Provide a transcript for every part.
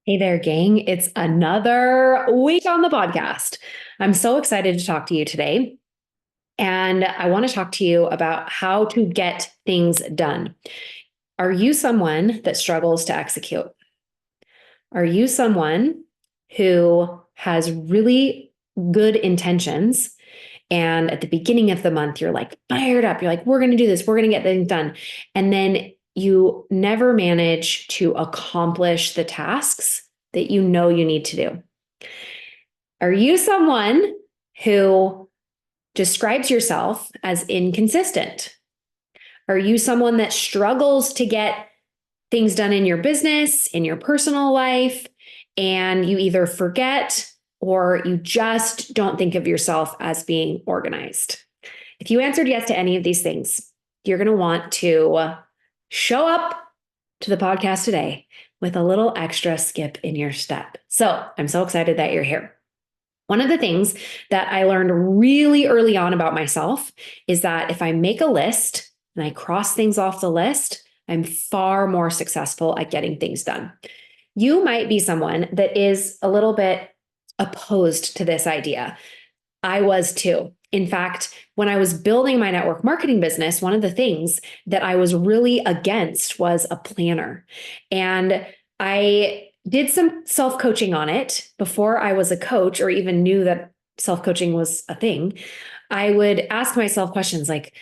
Hey there, gang. It's another week on the podcast. I'm so excited to talk to you today. And I want to talk to you about how to get things done. Are you someone that struggles to execute? Are you someone who has really good intentions? And at the beginning of the month, you're like fired up. You're like, we're going to do this. We're going to get things done. And then you never manage to accomplish the tasks that you know you need to do. Are you someone who describes yourself as inconsistent? Are you someone that struggles to get things done in your business, in your personal life, and you either forget or you just don't think of yourself as being organized? If you answered yes to any of these things, you're going to want to show up to the podcast today with a little extra skip in your step. So I'm so excited that you're here. One of the things that I learned really early on about myself is that if I make a list and I cross things off the list, I'm far more successful at getting things done. You might be someone that is a little bit opposed to this idea. I was too. In fact, when I was building my network marketing business, one of the things that I was really against was a planner. And I did some self-coaching on it before I was a coach or even knew that self-coaching was a thing. I would ask myself questions like,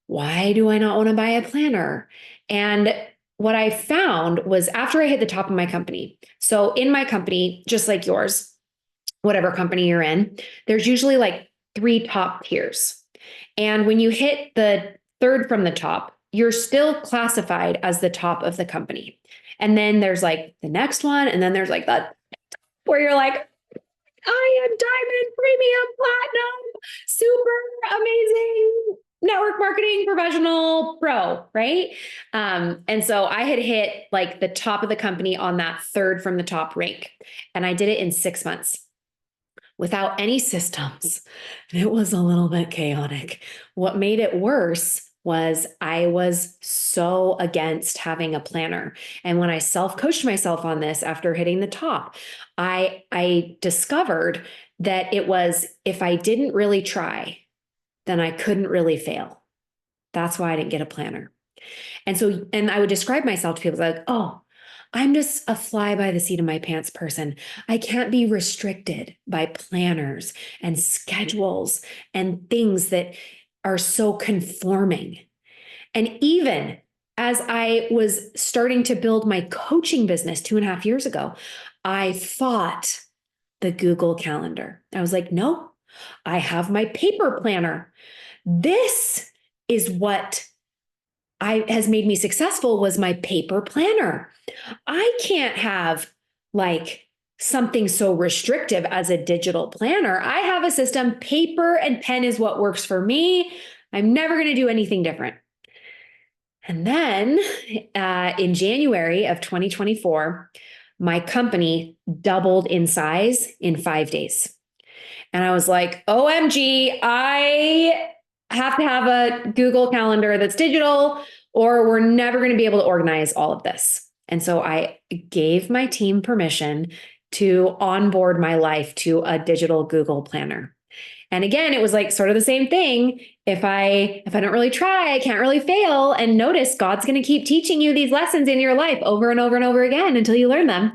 why do I not want to buy a planner? And what I found was after I hit the top of my company. So in my company, just like yours, whatever company you're in, there's usually like 3 top tiers. And when you hit the third from the top, you're still classified as the top of the company. And then there's like the next one. And then there's like that where you're like, I am diamond, premium, platinum, super amazing network marketing professional pro, right? And so I had hit like the top of the company on that third from the top rank. And I did it in 6 months without any systems. It was a little bit chaotic. What made it worse was I was so against having a planner. And when I self-coached myself on this after hitting the top, I discovered that it was if I didn't really try, then I couldn't really fail. That's why I didn't get a planner. And I would describe myself to people like, oh, I'm just a fly by the seat of my pants person. I can't be restricted by planners and schedules and things that are so conforming. And even as I was starting to build my coaching business 2.5 years ago, I fought the Google Calendar. I was like, no, I have my paper planner. This is what has made me successful was my paper planner. I can't have like something so restrictive as a digital planner. I have a system. Paper and pen is what works for me. I'm never going to do anything different. And then in January of 2024, my company doubled in size in 5 days. And I was like, OMG, I have to have a Google Calendar that's digital, or we're never going to be able to organize all of this. And so I gave my team permission to onboard my life to a digital Google Planner. And again, it was like sort of the same thing. If I don't really try, I can't really fail. And notice God's going to keep teaching you these lessons in your life over and over and over again until you learn them.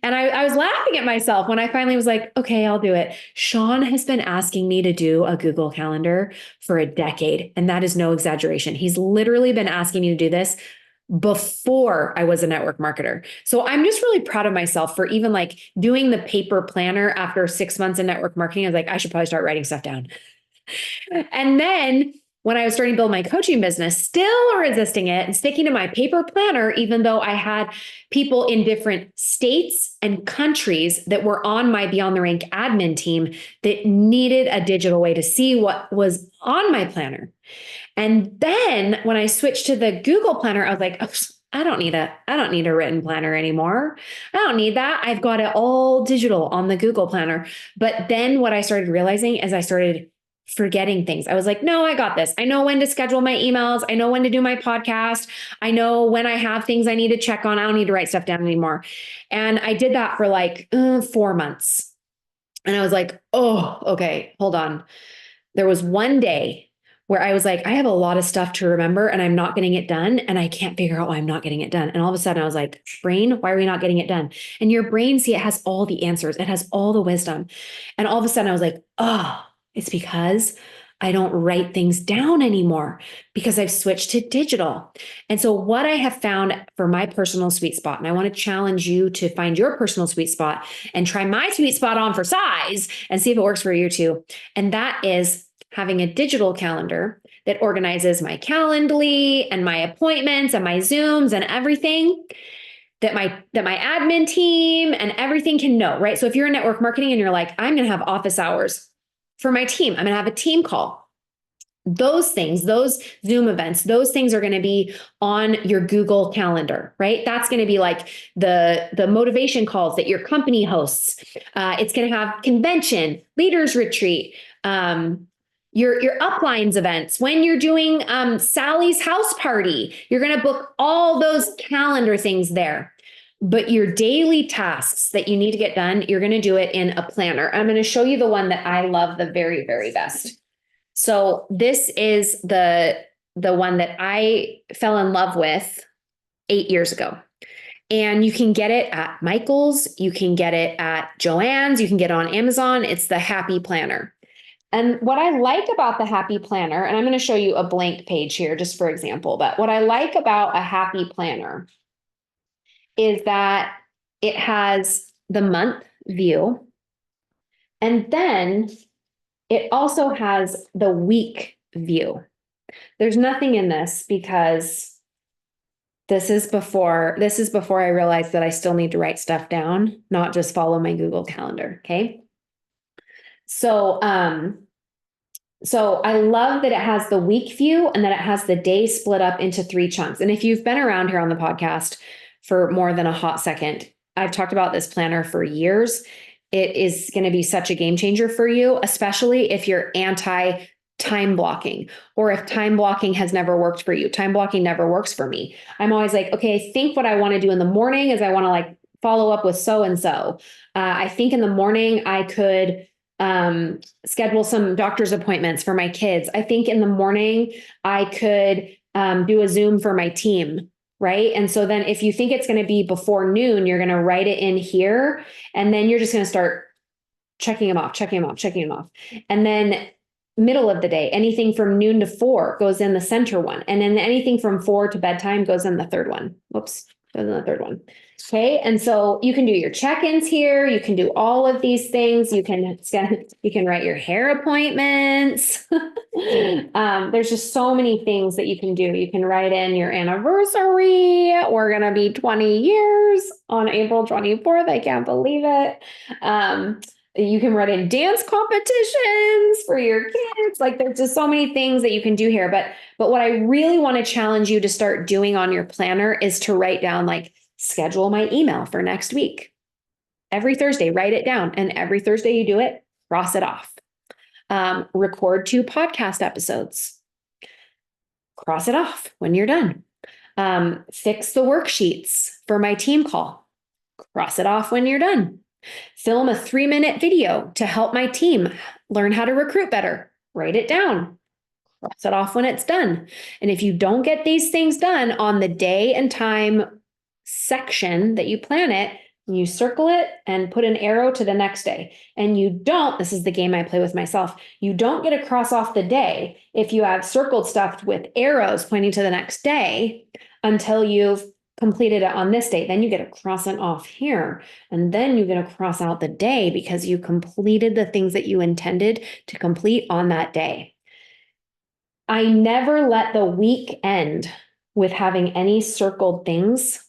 And I was laughing at myself when I finally was like, okay, I'll do it. Sean has been asking me to do a Google Calendar for a decade. And that is no exaggeration. He's literally been asking me to do this before I was a network marketer. So I'm just really proud of myself for even like doing the paper planner after 6 months in network marketing. I was like, I should probably start writing stuff down. And then when I was starting to build my coaching business, still resisting it and sticking to my paper planner, even though I had people in different states and countries that were on my Beyond the Rank admin team that needed a digital way to see what was on my planner. And then when I switched to the Google Planner, I was like, oh, I don't need a written planner anymore. I don't need that. I've got it all digital on the Google Planner. But then what I started realizing as I started forgetting things. I was like, no, I got this. I know when to schedule my emails. I know when to do my podcast. I know when I have things I need to check on. I don't need to write stuff down anymore. And I did that for like 4 months. And I was like, oh, okay, hold on. There was one day where I was like, I have a lot of stuff to remember and I'm not getting it done. And I can't figure out why I'm not getting it done. And all of a sudden I was like, brain, why are we not getting it done? And your brain, see, it has all the answers. It has all the wisdom. And all of a sudden I was like, oh, it's because I don't write things down anymore because I've switched to digital. And so what I have found for my personal sweet spot, and I want to challenge you to find your personal sweet spot and try my sweet spot on for size and see if it works for you too. And that is having a digital calendar that organizes my Calendly and my appointments and my Zooms and everything that my admin team and everything can know, right? So if you're in network marketing and you're like, I'm going to have office hours for my team, I'm going to have a team call. Those things, those Zoom events, those things are going to be on your Google Calendar, right? That's going to be like the motivation calls that your company hosts. It's going to have convention, leaders retreat, your uplines events. When you're doing Sally's house party, you're going to book all those calendar things there. But your daily tasks that you need to get done, you're going to do it in a planner. I'm going to show you the one that I love the very, very best. So this is the one that I fell in love with 8 years ago. And you can get it at Michael's, you can get it at Joann's, you can get it on Amazon. It's the Happy Planner. And what I like about the Happy Planner, and I'm going to show you a blank page here just for example, but what I like about a Happy Planner is that it has the month view, and then it also has the week view. There's nothing in this because this is before I realized that I still need to write stuff down, not just follow my Google Calendar. Okay. So I love that it has the week view and that it has the day split up into 3 chunks. And if you've been around here on the podcast for more than a hot second, I've talked about this planner for years. It is going to be such a game changer for you, especially if you're anti time blocking, or if time blocking has never worked for you. Time blocking never works for me. I'm always like, okay, I think what I want to do in the morning is I want to like follow up with so-and-so. I think in the morning I could schedule some doctor's appointments for my kids. I think in the morning I could do a Zoom for my team. Right. And so then if you think it's going to be before noon, you're going to write it in here, and then you're just going to start checking them off. And then middle of the day, anything from noon to 4 goes in the center one. And then anything from 4 to bedtime goes in the third one. Whoops, goes in the third one. Okay. And so you can do your check-ins here. You can do all of these things. You can write your hair appointments. There's just so many things that you can do. You can write in your anniversary. We're going to be 20 years on April 24th. I can't believe it. You can write in dance competitions for your kids. Like there's just so many things that you can do here. But what I really want to challenge you to start doing on your planner is to write down, like, schedule my email for next week. Every Thursday, write it down. And every Thursday you do it, cross it off. Record 2 podcast episodes. Cross it off when you're done. Fix the worksheets for my team call. Cross it off when you're done. Film a 3-minute video to help my team learn how to recruit better. Write it down. Cross it off when it's done. And if you don't get these things done on the day and time section that you plan it, you circle it and put an arrow to the next day. And you don't, this is the game I play with myself, you don't get to cross off the day if you have circled stuff with arrows pointing to the next day until you've completed it on this date. Then you get to cross it off here. And then you get to cross out the day because you completed the things that you intended to complete on that day. I never let the week end with having any circled things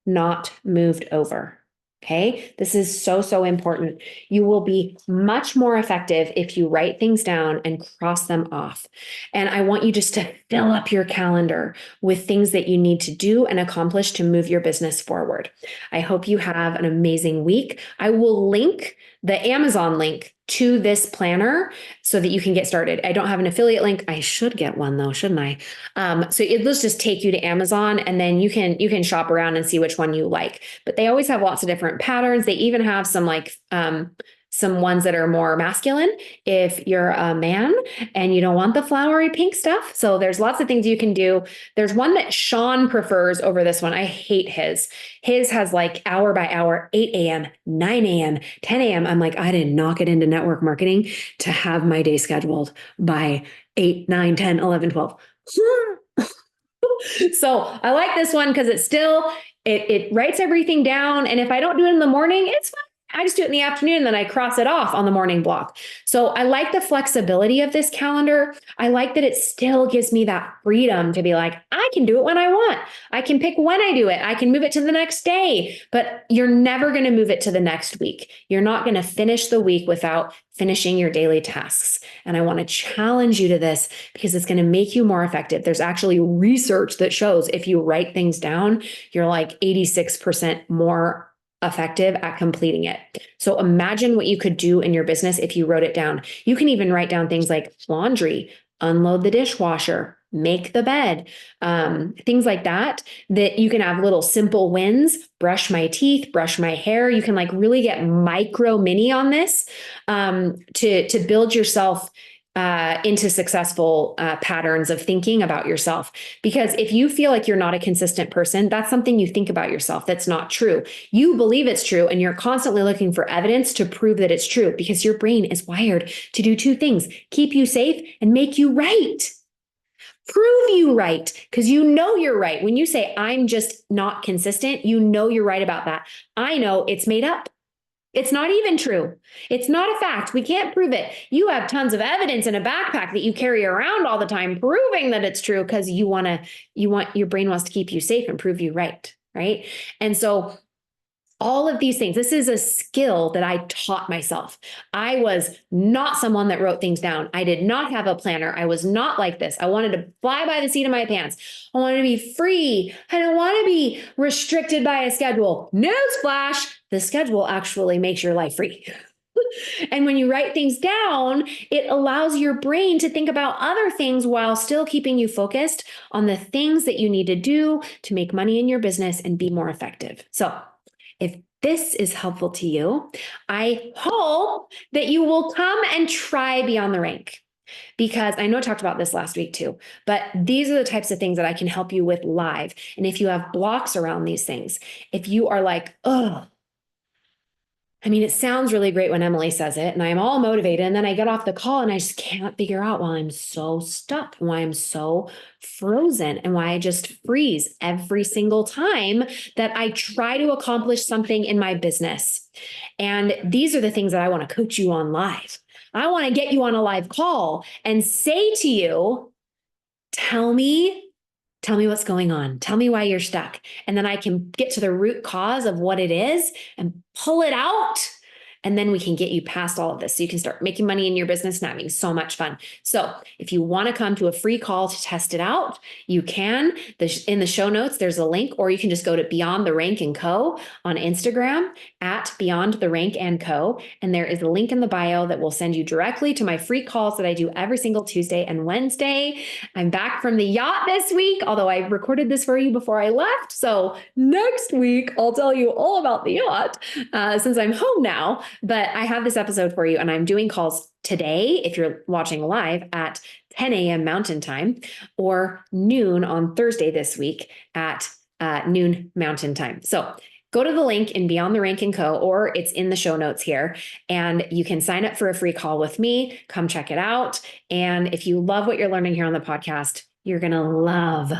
not moved over. Okay. This is so, so important. You will be much more effective if you write things down and cross them off. And I want you just to fill up your calendar with things that you need to do and accomplish to move your business forward. I hope you have an amazing week. I will link the Amazon link to this planner so that you can get started. I don't have an affiliate link. I should get one though, shouldn't I? Let's just take you to Amazon, and then you can shop around and see which one you like. But they always have lots of different patterns. They even have some ones that are more masculine if you're a man and you don't want the flowery pink stuff. So there's lots of things you can do. There's one that Sean prefers over this one. I hate his. His has like hour by hour, 8 a.m., 9 a.m., 10 a.m. I'm like, I didn't knock it into network marketing to have my day scheduled by 8, 9, 10, 11, 12. So I like this one because it writes everything down. And if I don't do it in the morning, it's fine. I just do it in the afternoon, and then I cross it off on the morning block. So I like the flexibility of this calendar. I like that it still gives me that freedom to be like, I can do it when I want. I can pick when I do it. I can move it to the next day, but you're never going to move it to the next week. You're not going to finish the week without finishing your daily tasks. And I want to challenge you to this because it's going to make you more effective. There's actually research that shows if you write things down, you're like 86% more effective at completing it. So imagine what you could do in your business if you wrote it down. You can even write down things like laundry, unload the dishwasher, make the bed, things like that you can have little simple wins, brush my teeth, brush my hair. You can like really get micro mini on this to build yourself into successful patterns of thinking about yourself. Because if you feel like you're not a consistent person, that's something you think about yourself that's not true. You believe it's true, and you're constantly looking for evidence to prove that it's true because your brain is wired to do two things: keep you safe and make you right. Prove you right, because you know you're right. When you say, I'm just not consistent, you know you're right about that. I know it's made up. It's not even true. It's not a fact. We can't prove it. You have tons of evidence in a backpack that you carry around all the time, proving that it's true because your brain wants to keep you safe and prove you right, right? And so all of these things, this is a skill that I taught myself. I was not someone that wrote things down. I did not have a planner. I was not like this. I wanted to fly by the seat of my pants. I wanted to be free. I don't want to be restricted by a schedule. Newsflash, the schedule actually makes your life free. And when you write things down, it allows your brain to think about other things while still keeping you focused on the things that you need to do to make money in your business and be more effective. So if this is helpful to you, I hope that you will come and try Beyond the Rank, because I know I talked about this last week too, but these are the types of things that I can help you with live. And if you have blocks around these things, if you are like, oh, I mean, it sounds really great when Emily says it, and I'm all motivated. And then I get off the call and I just can't figure out why I'm so stuck, why I'm so frozen, and why I just freeze every single time that I try to accomplish something in my business. And these are the things that I want to coach you on live. I want to get you on a live call and say to you, tell me what's going on. Tell me why you're stuck. And then I can get to the root cause of what it is and pull it out. And then we can get you past all of this so you can start making money in your business and having so much fun. So if you want to come to a free call to test it out, you can. In the show notes, there's a link, or you can just go to Beyond the Rank and Co. on Instagram at Beyond the Rank and Co. And there is a link in the bio that will send you directly to my free calls that I do every single Tuesday and Wednesday. I'm back from the yacht this week, although I recorded this for you before I left. So next week, I'll tell you all about the yacht since I'm home now. But I have this episode for you, and I'm doing calls today, if you're watching live, at 10 a.m. Mountain Time, or noon on Thursday this week at noon Mountain Time. So go to the link in Beyond the Rank & Co., or it's in the show notes here, and you can sign up for a free call with me. Come check it out. And if you love what you're learning here on the podcast, you're going to love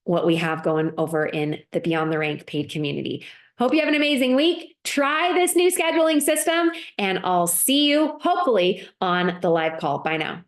what we have going over in the Beyond the Rank paid community. Hope you have an amazing week. Try this new scheduling system, and I'll see you hopefully on the live call. Bye now.